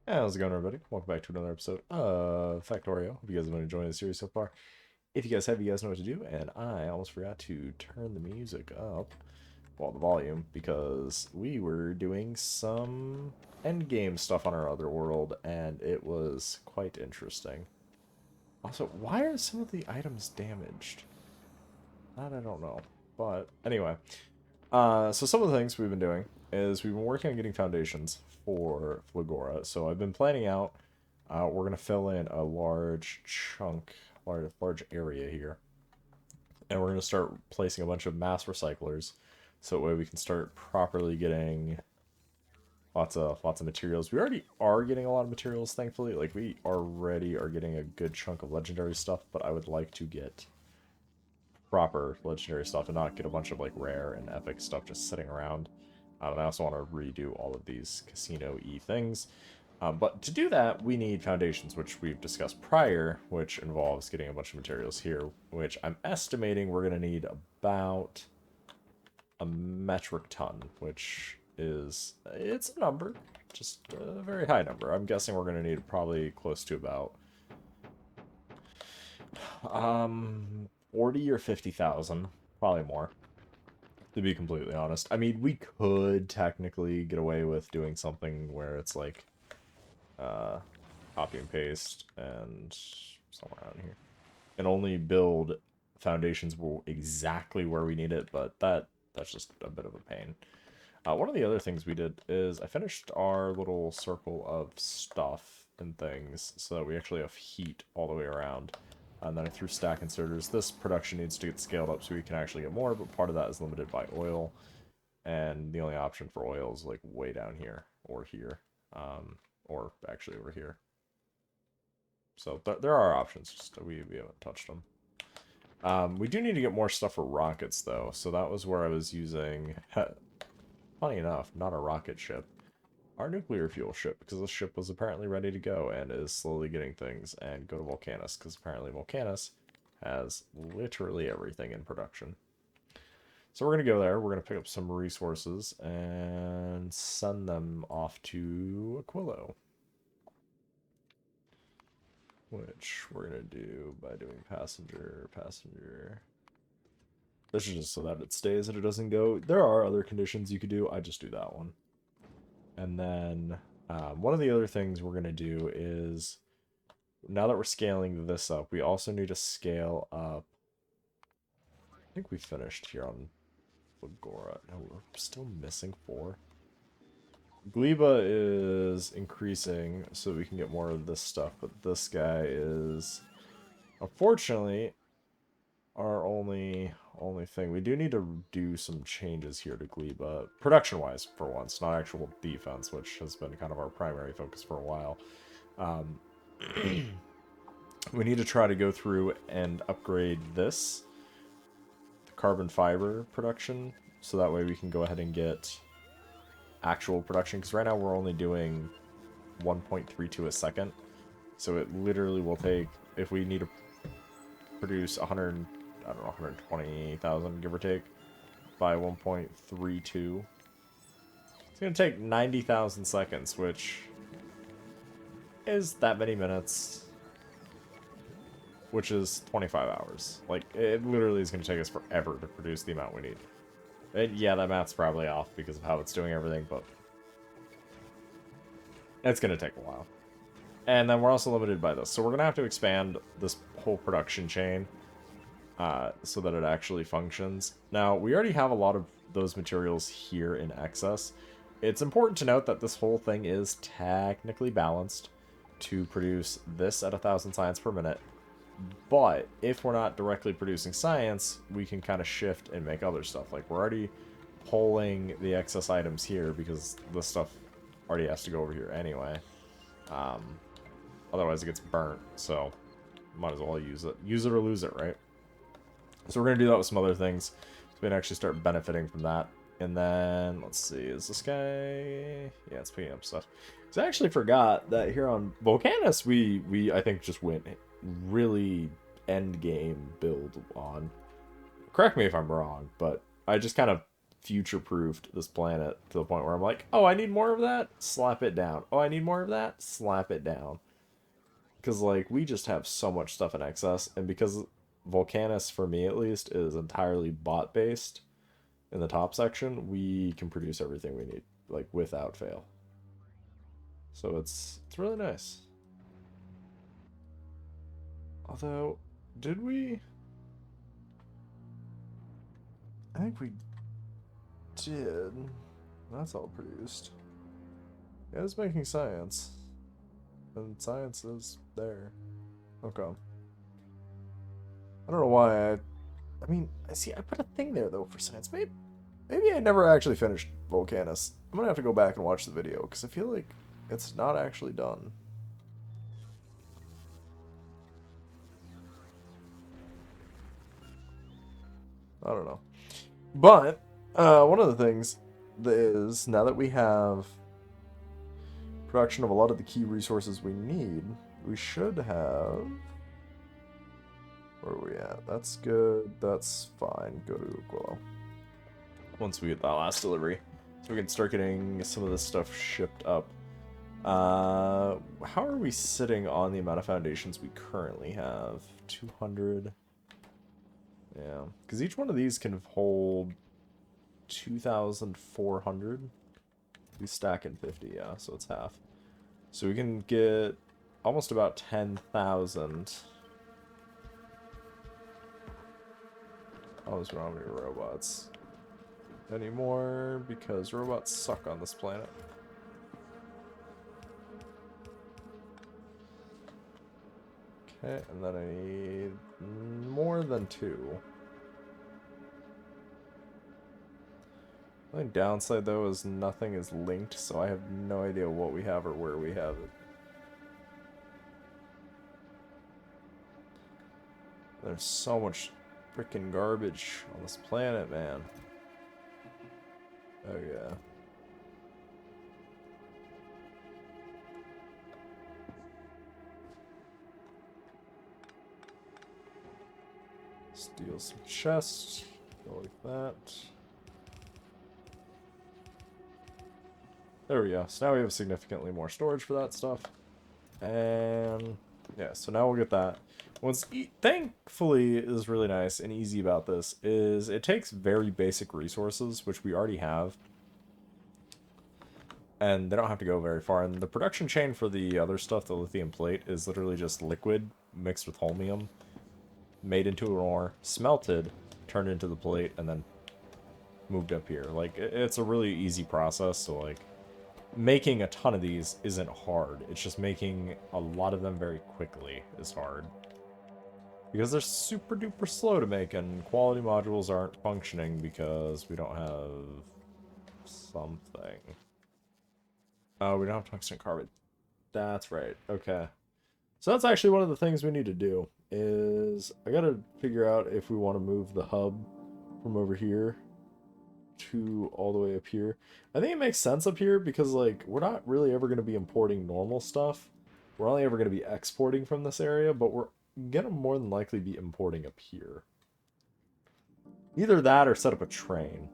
Hey, how's it going, everybody? Welcome back to another episode of Factorio. Hope you guys have been enjoying the series so far. If you guys have, you guys know what to do, and I almost forgot to turn the music up, well, the volume, because we were doing some endgame stuff on our other world, and it was quite interesting. Also, why are some of the items damaged? That I don't know. But anyway, so some of the things we've been doing is we've been working on getting foundations for Flagora. So I've been planning out. We're gonna fill in a large chunk, large area here, and we're gonna start placing a bunch of mass recyclers, so that way we can start properly getting lots of materials. We already are getting a lot of materials, thankfully. Like we already are getting a good chunk of legendary stuff, but I would like to get proper legendary stuff and not get a bunch of like rare and epic stuff just sitting around. And I also want to redo all of these casino-y things. But to do that, we need foundations, which we've discussed prior, which involves getting a bunch of materials here, which I'm estimating we're going to need about a metric ton, which is, it's a number, just a very high number. I'm guessing we're going to need probably close to about 40 or 50,000, probably more, to be completely honest. I mean, we could technically get away with doing something where it's like uh, copy and paste and somewhere around here, and only build foundations exactly where we need it, but that's just a bit of a pain. One of the other things we did is I finished our little circle of stuff and things so that we actually have heat all the way around. And then I threw stack inserters. This production needs to get scaled up so we can actually get more, but part of that is limited by oil. And the only option for oil is like way down here or here, or actually over here. So there are options, just we haven't touched them. We do need to get more stuff for rockets though, so that was where I was using, funny enough, not a rocket ship, our nuclear fuel ship, because this ship was apparently ready to go and is slowly getting things, and go to Volcanus, because apparently Volcanus has literally everything in production. So we're going to go there, we're going to pick up some resources, and send them off to Aquilo. Which we're going to do by doing passenger. This is just so that it stays and it doesn't go. There are other conditions you could do, I just do that one. And then one of the other things we're going to do is, now that we're scaling this up, we also need to scale up. I think we finished here on Flagora. No, we're still missing 4. Gleba is increasing so we can get more of this stuff, but this guy is, unfortunately, our only thing. We do need to do some changes here to Gleba, production-wise for once, not actual defense, which has been kind of our primary focus for a while. Um, we need to try to go through and upgrade this, the carbon fiber production, so that way we can go ahead and get actual production, because right now we're only doing 1.32 a second. So it literally will take, if we need to produce 100, I don't know, 120,000, give or take, by 1.32. It's going to take 90,000 seconds, which is that many minutes, which is 25 hours. Like, it literally is going to take us forever to produce the amount we need. And yeah, that math's probably off because of how it's doing everything, but it's going to take a while. And then we're also limited by this. So we're going to have to expand this whole production chain so that it actually functions. Now, we already have a lot of those materials here in excess. It's important to note that this whole thing is technically balanced to produce this at 1,000 science per minute. But if we're not directly producing science, we can kind of shift and make other stuff. Like, we're already pulling the excess items here because this stuff already has to go over here anyway. Otherwise it gets burnt, so might as well use it. Use it or lose it, right? So we're going to do that with some other things, so we can actually start benefiting from that. And then, let's see, is this guy... Yeah, it's picking up stuff. So I actually forgot that here on Volcanus, we I think, just went really end game build on. Correct me if I'm wrong, but I just kind of future-proofed this planet to the point where I'm like, oh, I need more of that? Slap it down. Oh, I need more of that? Slap it down. Because, like, we just have so much stuff in excess, and because Volcanus, for me at least, is entirely bot-based in the top section, we can produce everything we need, like, without fail. So it's really nice. Although, did we... I think we did. That's all produced. Yeah, it's making science. And science is there. Okay. I don't know why I mean, I see, I put a thing there, though, for science. Maybe I never actually finished Volcanus. I'm gonna have to go back and watch the video, because I feel like it's not actually done. I don't know. But, one of the things is, now that we have production of a lot of the key resources we need, we should have... Where are we at? That's good. That's fine. Go to Aquilo. Once we get that last delivery. So we can start getting some of this stuff shipped up. How are we sitting on the amount of foundations we currently have? 200. Yeah. Because each one of these can hold 2,400. We stack in 50, yeah, so it's half. So we can get almost about 10,000. Oh, there's not many robots anymore because robots suck on this planet. Okay, and then I need more than 2. The only downside though is nothing is linked, so I have no idea what we have or where we have it. There's so much freaking garbage on this planet, man. Oh yeah. Steal some chests. Go like that. There we go. So now we have significantly more storage for that stuff. And yeah, so now we'll get that. What's thankfully is really nice and easy about this is it takes very basic resources, which we already have. And they don't have to go very far. And the production chain for the other stuff, the lithium plate, is literally just liquid mixed with holmium, made into an ore, smelted, turned into the plate, and then moved up here. Like, it's a really easy process, so like, making a ton of these isn't hard. It's just making a lot of them very quickly is hard. Because they're super duper slow to make, and quality modules aren't functioning because we don't have something. Oh, we don't have tungsten carbide. That's right. Okay. So that's actually one of the things we need to do, is I gotta figure out if we want to move the hub from over here to all the way up here. I think it makes sense up here because, like, we're not really ever going to be importing normal stuff. We're only ever going to be exporting from this area, but we're going to more than likely be importing up here. Either that or set up a train.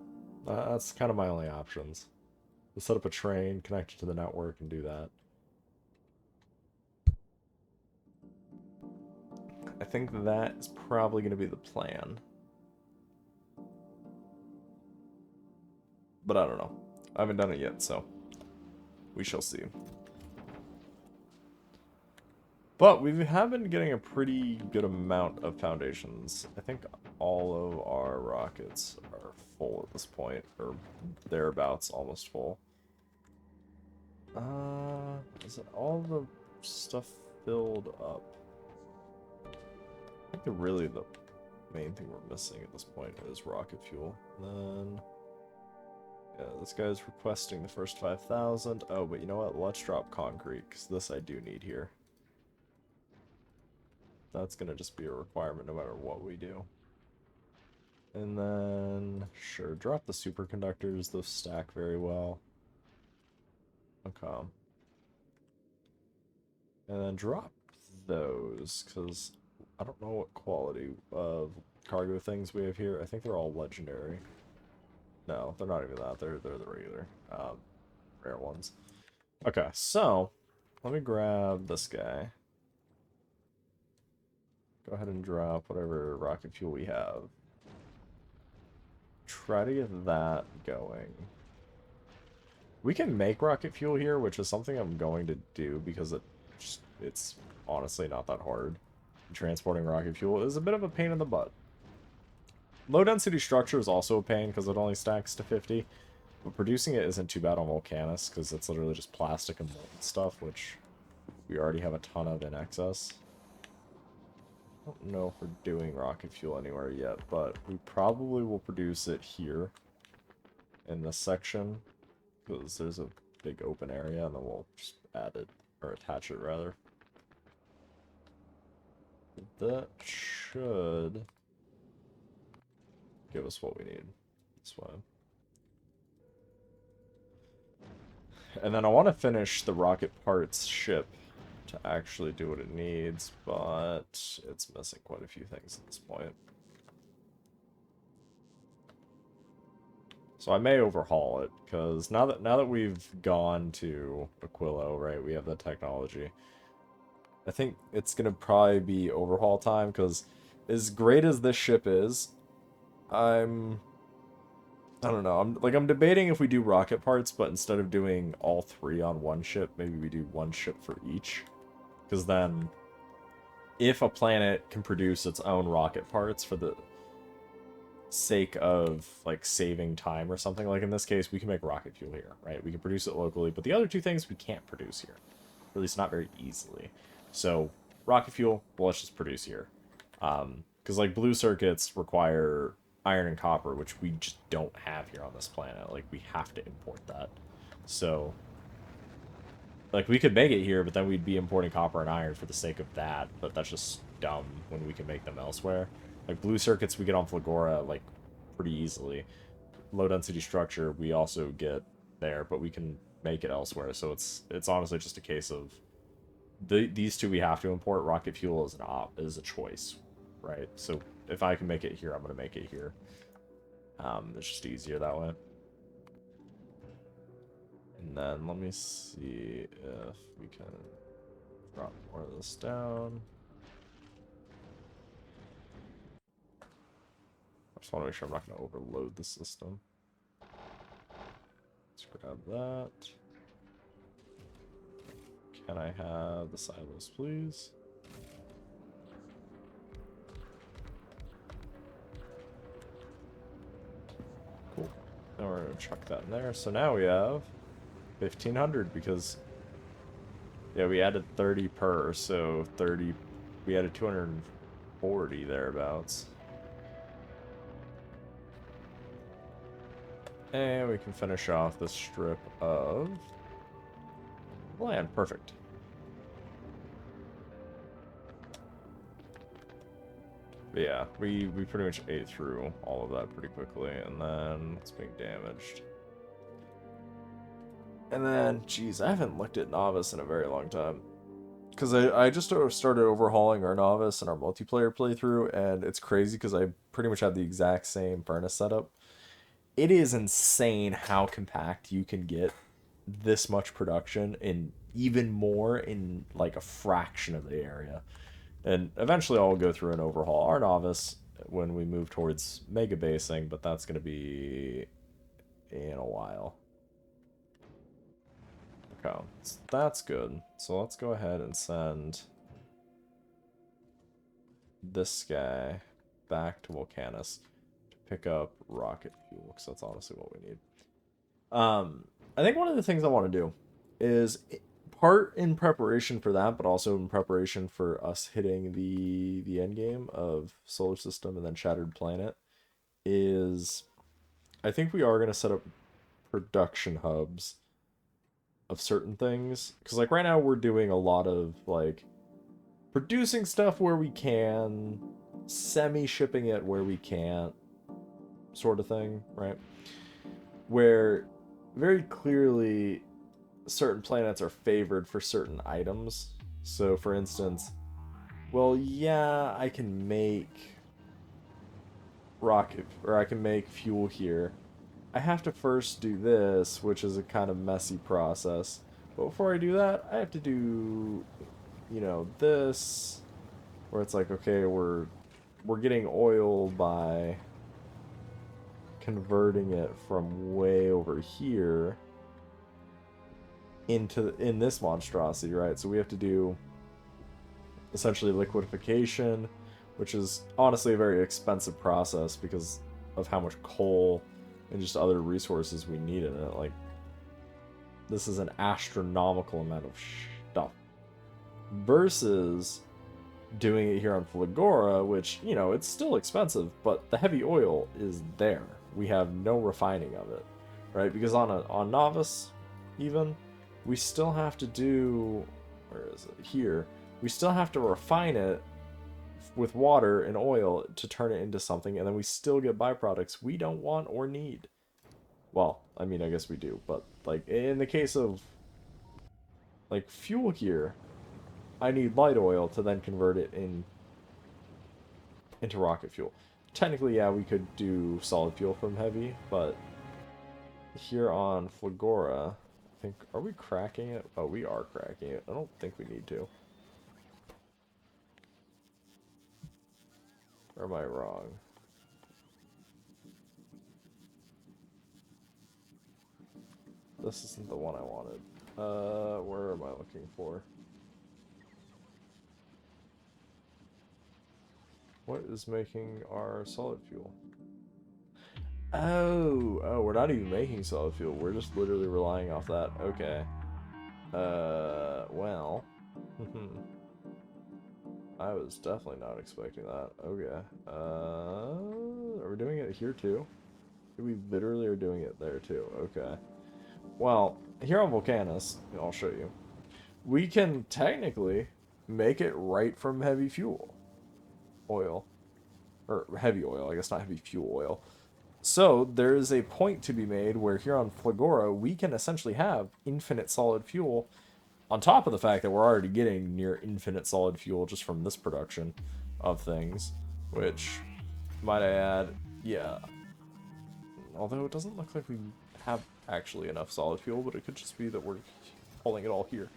That's kind of my only options. We'll set up a train, connect it to the network, and do that. I think that is probably going to be the plan. But I don't know. I haven't done it yet, so we shall see. But we have been getting a pretty good amount of foundations. I think all of our rockets are full at this point, or thereabouts, almost full. Is it all the stuff filled up? I think really the main thing we're missing at this point is rocket fuel. And then, yeah, this guy's requesting the first 5,000. Oh, but you know what? Let's drop concrete, because this I do need here. That's going to just be a requirement no matter what we do. And then, sure, drop the superconductors. Those stack very well. Okay. And then drop those, because I don't know what quality of cargo things we have here. I think they're all legendary. No, they're not even that. They're the regular, rare ones. Okay, so let me grab this guy. Go ahead and drop whatever rocket fuel we have. Try to get that going. We can make rocket fuel here, which is something I'm going to do because it's honestly not that hard. Transporting rocket fuel is a bit of a pain in the butt. Low density structure is also a pain because it only stacks to 50. But producing it isn't too bad on Volcanus because it's literally just plastic and molten stuff, which we already have a ton of in excess. I don't know if we're doing rocket fuel anywhere yet, but we probably will produce it here in this section because there's a big open area, and then we'll just add it, or attach it rather. That should give us what we need. This one. And then I want to finish the rocket parts ship to actually do what it needs, but it's missing quite a few things at this point. So I may overhaul it, because now that we've gone to Aquilo, right, we have the technology. I think it's going to probably be overhaul time, because as great as this ship is, I don't know, I'm debating if we do rocket parts, but instead of doing all three on one ship, maybe we do one ship for each. Because then, if a planet can produce its own rocket parts for the sake of, like, saving time or something, like in this case, we can make rocket fuel here, right? We can produce it locally, but the other two things we can't produce here. Or at least not very easily. So, rocket fuel, well, let's just produce here. Because, like, blue circuits require iron and copper, which we just don't have here on this planet. Like, we have to import that. So, like, we could make it here, but then we'd be importing copper and iron for the sake of that, but that's just dumb when we can make them elsewhere. Like, blue circuits we get on Flagora, like, pretty easily. Low density structure we also get there, but we can make it elsewhere, so it's honestly just a case of these two we have to import. Rocket fuel is a choice, right? So if I can make it here, I'm going to make it here. It's just easier that way. And then let me see if we can drop more of this down. I just want to make sure I'm not going to overload the system. Let's grab that. Can I have the silos, please? Cool. Now we're going to chuck that in there. So now we have 1,500 because, yeah, we added 30 per, so 30, we added 240 thereabouts. And we can finish off this strip of land. Perfect. But yeah, we pretty much ate through all of that pretty quickly, and then it's being damaged. And then, geez, I haven't looked at Novice in a very long time. Because I just started overhauling our Novice and our multiplayer playthrough, and it's crazy because I pretty much have the exact same furnace setup. It is insane how compact you can get this much production, and even more in, like, a fraction of the area. And eventually I'll go through and overhaul our Novice when we move towards mega basing, but that's going to be in a while. Okay, so that's good. So let's go ahead and send this guy back to Volcanus to pick up rocket fuel, because that's honestly what we need. I think one of the things I want to do is, part in preparation for that, but also in preparation for us hitting the end game of Solar System and then Shattered Planet, is I think we are going to set up production hubs of certain things. Because, like, right now we're doing a lot of, like, producing stuff where we can, semi-shipping it where we can't, sort of thing, right? Where very clearly certain planets are favored for certain items. So, for instance, well, yeah, I can make rocket, or I can make fuel here, I have to first do this, which is a kind of messy process. But before I do that, I have to do, you know, this, where it's like, okay, we're getting oil by converting it from way over here in this monstrosity, right? So we have to do essentially liquefaction, which is honestly a very expensive process because of how much coal and just other resources we need in it. Like, this is an astronomical amount of stuff versus doing it here on Flagora, which, you know, it's still expensive, but the heavy oil is there. We have no refining of it, right? Because on Novice, even, we still have to do, where is it? Here. We still have to refine it with water and oil to turn it into something, and then we still get byproducts we don't want or need. Well, I mean, I guess we do, but, like, in the case of, like, fuel here, I need light oil to then convert it into rocket fuel. Technically, yeah, we could do solid fuel from heavy, but here on Flagora, I think, are we cracking it? Oh, we are cracking it. I don't think we need to. Or am I wrong? This isn't the one I wanted. Where am I looking for? What is making our solid fuel? Oh, we're not even making solid fuel. We're just literally relying off that. Okay. Well. I was definitely not expecting that. Okay. Are we doing it here too? We literally are doing it there too. Okay. Well, here on Volcanus, I'll show you. We can technically make it right from heavy fuel. Oil. Or heavy oil, I guess not heavy fuel oil. So there is a point to be made where here on Flagora, we can essentially have infinite solid fuel on top of the fact that we're already getting near infinite solid fuel just from this production of things, which, might I add, yeah. Although it doesn't look like we have actually enough solid fuel, but it could just be that we're pulling it all here.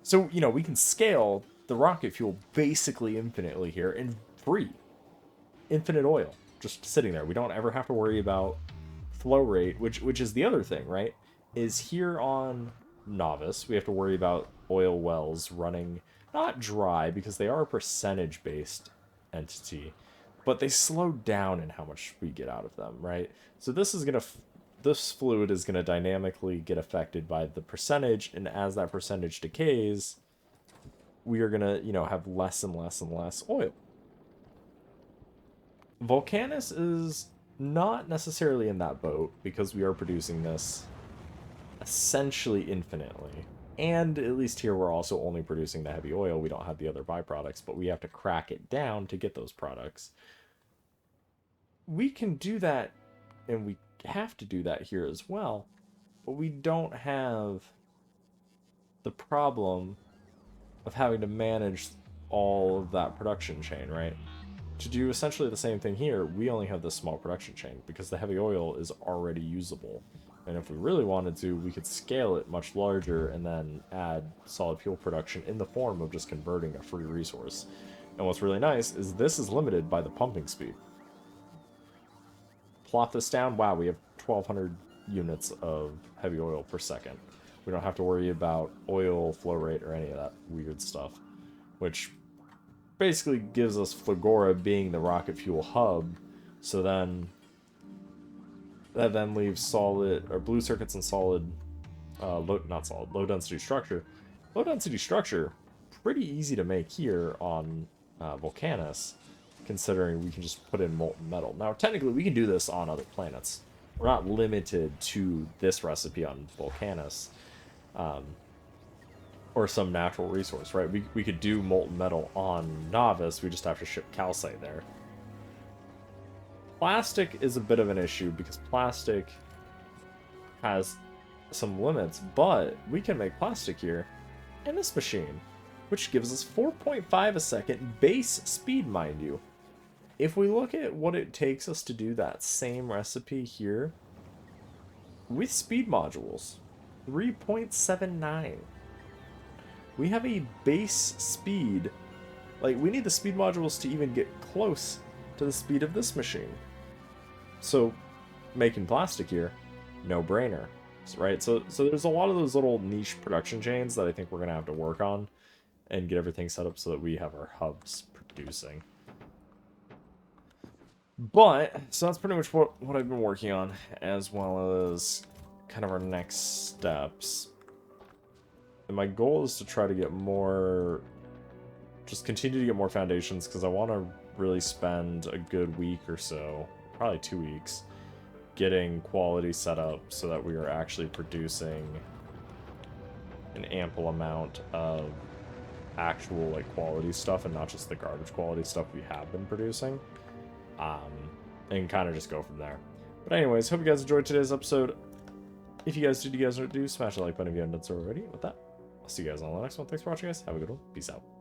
So, you know, we can scale the rocket fuel basically infinitely here and free. Infinite oil just sitting there. We don't ever have to worry about flow rate, which is the other thing, right? Is here on Novice, we have to worry about oil wells running not dry because they are a percentage based entity, but they slow down in how much we get out of them, right? So this fluid is gonna dynamically get affected by the percentage, and as that percentage decays, we are gonna, you know, have less and less and less oil. Volcanus is not necessarily in that boat because we are producing this essentially infinitely. And at least here we're also only producing the heavy oil. We don't have the other byproducts, but we have to crack it down to get those products. We can do that, and we have to do that here as well, but we don't have the problem of having to manage all of that production chain, right? To do essentially the same thing here, we only have this small production chain because the heavy oil is already usable. And if we really wanted to, we could scale it much larger and then add solid fuel production in the form of just converting a free resource. And what's really nice is this is limited by the pumping speed. Plot this down, wow, we have 1,200 units of heavy oil per second. We don't have to worry about oil flow rate or any of that weird stuff, which basically gives us Flagora being the rocket fuel hub. So then that then leaves solid or blue circuits and solid, low density structure. Low density structure, pretty easy to make here on Volcanus, considering we can just put in molten metal. Now, technically, we can do this on other planets. We're not limited to this recipe on Volcanus, or some natural resource, right? We could do molten metal on Novice, we just have to ship calcite there. Plastic is a bit of an issue because plastic has some limits, but we can make plastic here in this machine, which gives us 4.5 a second base speed, mind you. if we look at what it takes us to do that same recipe here with speed modules, 3.79. We have a base speed. Like, we need the speed modules to even get close to the speed of this machine. So, making plastic here, no brainer, right? So there's a lot of those little niche production chains that I think we're gonna have to work on and get everything set up so that we have our hubs producing. But so that's pretty much what I've been working on, as well as kind of our next steps. And my goal is to try to get more, just continue to get more foundations, because I want to really spend a good week or so, probably 2 weeks, getting quality set up so that we are actually producing an ample amount of actual like quality stuff and not just the garbage quality stuff we have been producing, and kind of just go from there. But anyways, hope you guys enjoyed today's episode. If you guys did, smash the like button if you haven't done so already. With that, I'll see you guys on the next one. Thanks for watching, guys. Have a good one. Peace out.